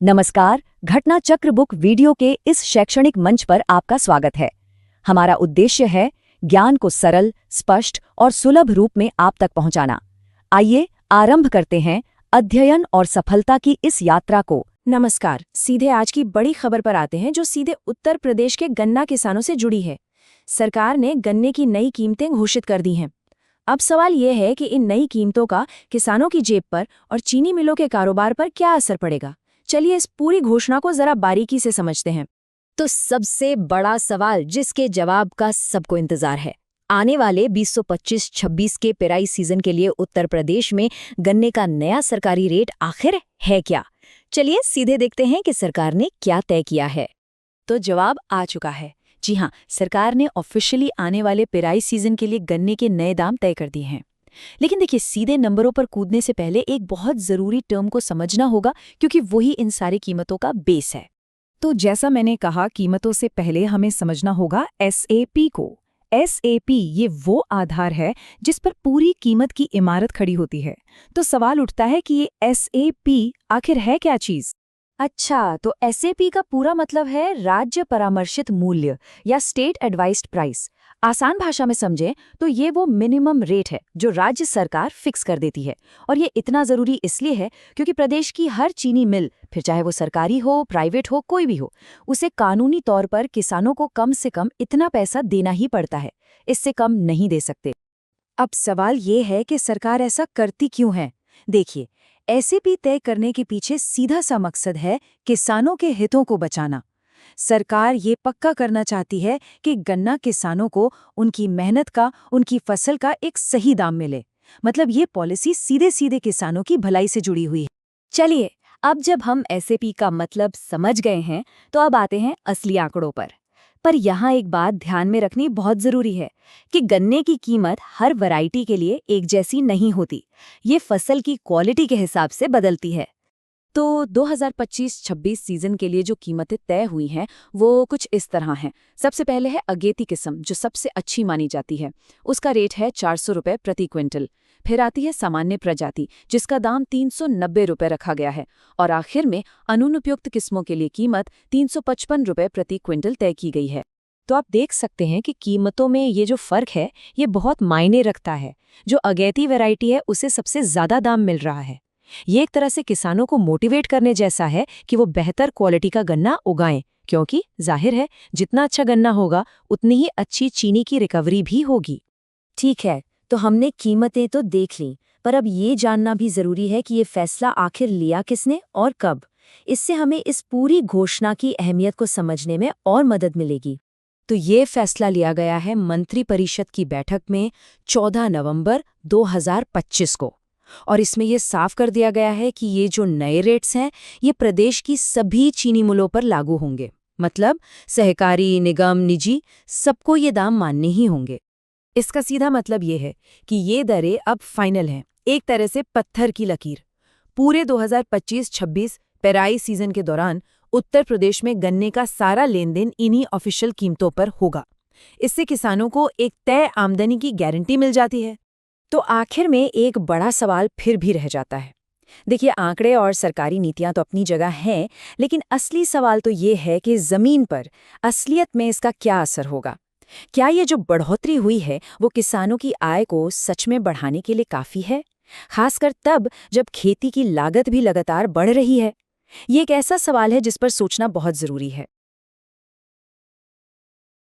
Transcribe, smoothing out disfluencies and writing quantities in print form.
नमस्कार, घटना चक्र बुक वीडियो के इस शैक्षणिक मंच पर आपका स्वागत है। हमारा उद्देश्य है ज्ञान को सरल, स्पष्ट और सुलभ रूप में आप तक पहुंचाना। आइए आरंभ करते हैं अध्ययन और सफलता की इस यात्रा को। नमस्कार, सीधे आज की बड़ी खबर पर आते हैं जो सीधे उत्तर प्रदेश के गन्ना किसानों से जुड़ी है। सरकार ने गन्ने की नई कीमतें घोषित कर दी हैं। अब सवाल यह है कि इन नई कीमतों का किसानों की जेब पर और चीनी मिलों के कारोबार पर क्या असर पड़ेगा। चलिए इस पूरी घोषणा को जरा बारीकी से समझते हैं। तो सबसे बड़ा सवाल जिसके जवाब का सबको इंतजार है, आने वाले 2025-26 के पेराई सीजन के लिए उत्तर प्रदेश में गन्ने का नया सरकारी रेट आखिर है क्या? चलिए सीधे देखते हैं कि सरकार ने क्या तय किया है। तो जवाब आ चुका है। जी हाँ, सरकार ने ऑफिशियली आने वाले पेराई सीजन के लिए गन्ने के नए दाम तय कर दिए हैं। लेकिन देखिए, सीधे नंबरों पर कूदने से पहले एक बहुत ज़रूरी टर्म को समझना होगा, क्योंकि वही इन सारी कीमतों का बेस है। तो जैसा मैंने कहा, कीमतों से पहले हमें समझना होगा एसएपी को। एसएपी ये वो आधार है जिस पर पूरी कीमत की इमारत खड़ी होती है। तो सवाल उठता है कि ये एसएपी आखिर है क्या चीज़? अच्छा, तो एसएपी का पूरा मतलब है राज्य परामर्शित मूल्य या स्टेट एडवाइज्ड प्राइस। आसान भाषा में समझें तो ये वो मिनिमम रेट है जो राज्य सरकार फिक्स कर देती है। और ये इतना ज़रूरी इसलिए है क्योंकि प्रदेश की हर चीनी मिल, फिर चाहे वो सरकारी हो, प्राइवेट हो, कोई भी हो, उसे कानूनी तौर पर किसानों को कम से कम इतना पैसा देना ही पड़ता है। इससे कम नहीं दे सकते। अब सवाल ये है कि सरकार ऐसा करती क्यों है। देखिए, एसएपी तय करने के पीछे सीधा सा मकसद है किसानों के हितों को बचाना। सरकार ये पक्का करना चाहती है कि गन्ना किसानों को उनकी मेहनत का, उनकी फसल का एक सही दाम मिले। मतलब ये पॉलिसी सीधे सीधे किसानों की भलाई से जुड़ी हुई है। चलिए, अब जब हम एसएपी का मतलब समझ गए हैं तो अब आते हैं असली आंकड़ों पर यहाँ एक बात ध्यान में रखनी बहुत ज़रूरी है कि गन्ने की कीमत हर वैरायटी के लिए एक जैसी नहीं होती। ये फसल की क्वालिटी के हिसाब से बदलती है। तो 2025-26 सीजन के लिए जो कीमतें तय हुई हैं वो कुछ इस तरह हैं। सबसे पहले है अगेती किस्म, जो सबसे अच्छी मानी जाती है। उसका रेट है 400 रुपये प्रति क्विंटल। फिर आती है सामान्य प्रजाति, जिसका दाम 390 रुपये रखा गया है। और आखिर में अनुपयुक्त किस्मों के लिए कीमत 355 रुपये प्रति क्विंटल तय की गई है। तो आप देख सकते हैं कि कीमतों में ये जो फर्क है ये बहुत मायने रखता है। जो अगेती वैरायटी है उसे सबसे ज़्यादा दाम मिल रहा है। ये एक तरह से किसानों को मोटिवेट करने जैसा है कि वो बेहतर क्वालिटी का गन्ना उगाएं, क्योंकि जाहिर है जितना अच्छा गन्ना होगा उतनी ही अच्छी चीनी की रिकवरी भी होगी। ठीक है, तो हमने कीमतें तो देख लीं, पर अब ये जानना भी ज़रूरी है कि ये फैसला आखिर लिया किसने और कब। इससे हमें इस पूरी घोषणा की अहमियत को समझने में और मदद मिलेगी। तो ये फैसला लिया गया है मंत्रिपरिषद की बैठक में 14 नवंबर 2025 को। और इसमें ये साफ कर दिया गया है कि ये जो नए रेट्स हैं ये प्रदेश की सभी चीनी मिलों पर लागू होंगे। मतलब सहकारी, निगम, निजी, सबको ये दाम मानने ही होंगे। इसका सीधा मतलब ये है कि ये दरें अब फाइनल हैं, एक तरह से पत्थर की लकीर। पूरे 2025-26 पेराई सीजन के दौरान उत्तर प्रदेश में गन्ने का सारा लेन देन इन्हीं ऑफिशियल कीमतों पर होगा। इससे किसानों को एक तय आमदनी की गारंटी मिल जाती है। तो आखिर में एक बड़ा सवाल फिर भी रह जाता है। देखिए, आंकड़े और सरकारी नीतियां तो अपनी जगह हैं, लेकिन असली सवाल तो ये है कि ज़मीन पर असलियत में इसका क्या असर होगा। क्या ये जो बढ़ोतरी हुई है वो किसानों की आय को सच में बढ़ाने के लिए काफ़ी है, खासकर तब जब खेती की लागत भी लगातार बढ़ रही है। ये एक ऐसा सवाल है जिस पर सोचना बहुत ज़रूरी है।